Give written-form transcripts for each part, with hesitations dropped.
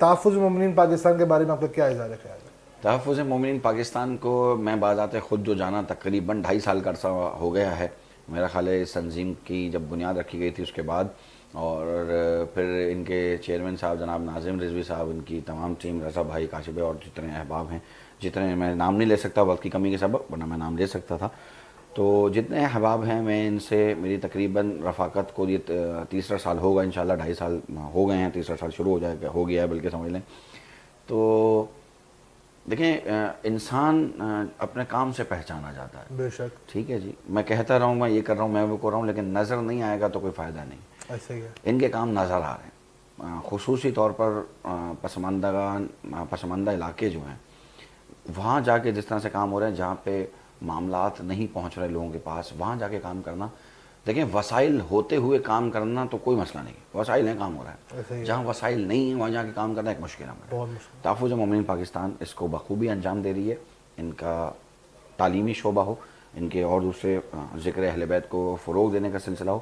تحفظ مومنین پاکستان کے بارے میں آپ کا کیا اظہار خیال ہے؟ تحفظ مومنین پاکستان کو میں بذات خود جو جانا تقریباً 2.5 سال کا عرصہ ہو گیا ہے. میرا خیال ہے اس تنظیم کی جب بنیاد رکھی گئی تھی اس کے بعد، اور پھر ان کے چیئرمین صاحب جناب ناظم رضوی صاحب، ان کی تمام ٹیم، رضا بھائی، کاشف بھائی اور جتنے احباب ہیں، جتنے میں نام نہیں لے سکتا وقت کی کمی کے سبب، ورنہ میں نام لے سکتا تھا. تو جتنے احباب ہیں میں ان سے میری تقریباً رفاقت کو یہ 3را سال ہوگا انشاءاللہ. 2.5 سال ہو گئے ہیں، 3را سال شروع ہو گیا ہے بلکہ سمجھ لیں. تو دیکھیں انسان اپنے کام سے پہچانا جاتا ہے. بے شک. ٹھیک ہے جی، میں کہتا رہوں میں یہ کر رہا ہوں، میں وہ کر رہا ہوں، لیکن نظر نہیں آئے گا تو کوئی فائدہ نہیں. ایسا ہی ہے. ان کے کام نظر آ رہے ہیں، خصوصی طور پر پسماندہ علاقے جو ہیں وہاں جا کے جس طرح سے کام ہو رہے ہیں، جہاں پہ معاملات نہیں پہنچ رہے لوگوں کے پاس، وہاں جا کے کام کرنا. دیکھیں وسائل ہوتے ہوئے کام کرنا تو کوئی مسئلہ نہیں، وسائل ہیں، کام ہو رہا ہے. جہاں وسائل نہیں ہیں وہاں جا کے کام کرنا ایک مشکل ہے. تحفظ مومنین پاکستان اس کو بخوبی انجام دے رہی ہے. ان کا تعلیمی شعبہ ہو، ان کے اور دوسرے ذکر اہل بیت کو فروغ دینے کا سلسلہ ہو،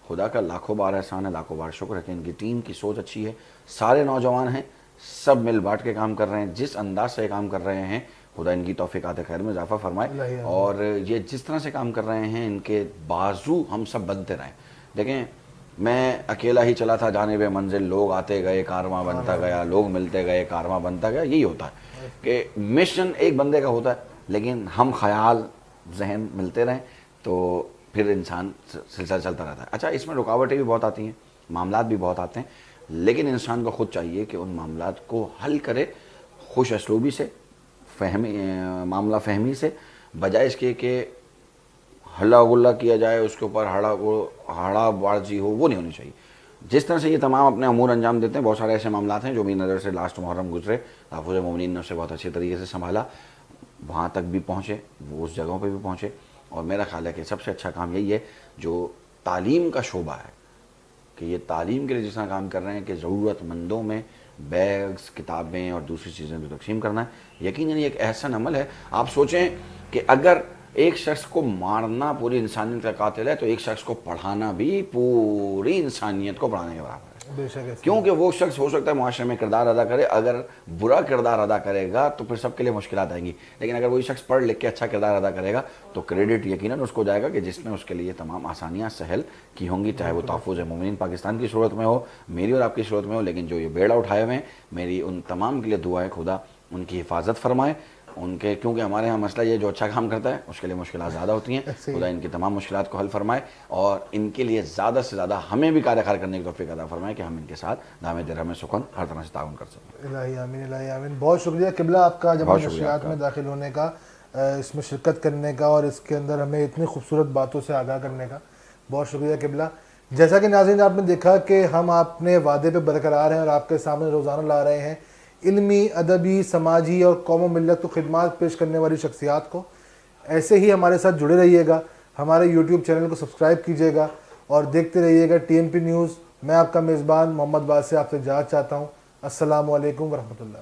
خدا کا لاکھوں بار احسان ہے، لاکھوں بار شکر ہے کہ ان کی ٹیم کی سوچ اچھی ہے. سارے نوجوان ہیں، سب مل بانٹ کے کام کر رہے ہیں. جس انداز سے کام کر رہے ہیں خدا ان کی توفیقات خیر میں اضافہ فرمائے، اور یہ جس طرح سے کام کر رہے ہیں ان کے بازو ہم سب بنتے رہیں. دیکھیں میں اکیلا ہی چلا تھا جانب منزل، لوگ آتے گئے، کارواں بنتا گیا، لوگ ملتے گئے، کارواں بنتا گیا. یہی ہوتا ہے کہ مشن ایک بندے کا ہوتا ہے، لیکن ہم خیال ذہن ملتے رہیں تو پھر انسان سلسلہ چلتا رہتا ہے. اچھا اس میں رکاوٹیں بھی بہت آتی ہیں، معاملات بھی بہت آتے ہیں، لیکن انسان کو خود چاہیے کہ ان معاملات کو حل کرے خوش اسلوبی سے، معاملہ فہمی سے، بجائے اس کے کہ ہلا گلا کیا جائے، اس کے اوپر ہڑا بازی ہو، وہ نہیں ہونی چاہیے. جس طرح سے یہ تمام اپنے امور انجام دیتے ہیں، بہت سارے ایسے معاملات ہیں جو میری نظر سے لاسٹ محرم گزرے، تحفظ مومنین نے اسے بہت اچھے طریقے سے سنبھالا، وہاں تک بھی پہنچے، وہ اس جگہوں پہ بھی پہنچے. اور میرا خیال ہے کہ سب سے اچھا کام یہی ہے جو تعلیم کا شعبہ ہے، کہ یہ تعلیم کے لیے جس طرح کام کر رہے ہیں کہ ضرورت مندوں میں بیگز، کتابیں اور دوسری چیزیں بھی تقسیم کرنا ہے. یقیناً یہ ایک احسن عمل ہے. آپ سوچیں کہ اگر ایک شخص کو مارنا پوری انسانیت کا قاتل ہے تو ایک شخص کو پڑھانا بھی پوری انسانیت کو پڑھانے کے برابر ہے. کیونکہ وہ شخص ہو سکتا ہے معاشرے میں کردار ادا کرے، اگر برا کردار ادا کرے گا تو پھر سب کے لیے مشکلات آئیں گی، لیکن اگر وہی شخص پڑھ لکھ کے اچھا کردار ادا کرے گا تو کریڈٹ یقیناً اس کو جائے گا کہ جس نے اس کے لیے تمام آسانیاں سہل کی ہوں گی، چاہے وہ تحفظ مومنین پاکستان کی صورت میں ہو، میری اور آپ کی صورت میں ہو. لیکن جو یہ بیڑا اٹھائے ہوئے ہیں، میری ان تمام کے لیے دعا ہے خدا ان کی حفاظت فرمائے. ان کے کیونکہ ہمارے ہاں مسئلہ یہ جو اچھا کام کرتا ہے اس کے لیے مشکلات زیادہ ہوتی ہیں، خدا ان کی تمام مشکلات کو حل فرمائے اور ان کے لیے زیادہ سے زیادہ ہمیں بھی کار کرنے کی توفیق عطا فرمائے کہ ہم ان کے ساتھ دامِ درہم سکون ہر طرح سے تعاون کر سکیں. الہی آمین، الہی آمین. بہت شکریہ قبلہ آپ کا جمع نشریات میں داخل ہونے کا، اس میں شرکت کرنے کا اور اس کے اندر ہمیں اتنی خوبصورت باتوں سے آگاہ کرنے کا. بہت شکریہ قبلہ. جیسا کہ ناظرین آپ نے دیکھا کہ ہم اپنے وعدے پہ برقرار ہیں اور آپ کے سامنے روزانہ لا رہے ہیں علمی، ادبی، سماجی اور قوم و ملت کو خدمات پیش کرنے والی شخصیات کو. ایسے ہی ہمارے ساتھ جڑے رہیے گا، ہمارے یوٹیوب چینل کو سبسکرائب کیجیے گا اور دیکھتے رہیے گا TMP نیوز. میں آپ کا میزبان محمد باسط آپ سے اجازت چاہتا ہوں. السلام علیکم ورحمۃ اللہ.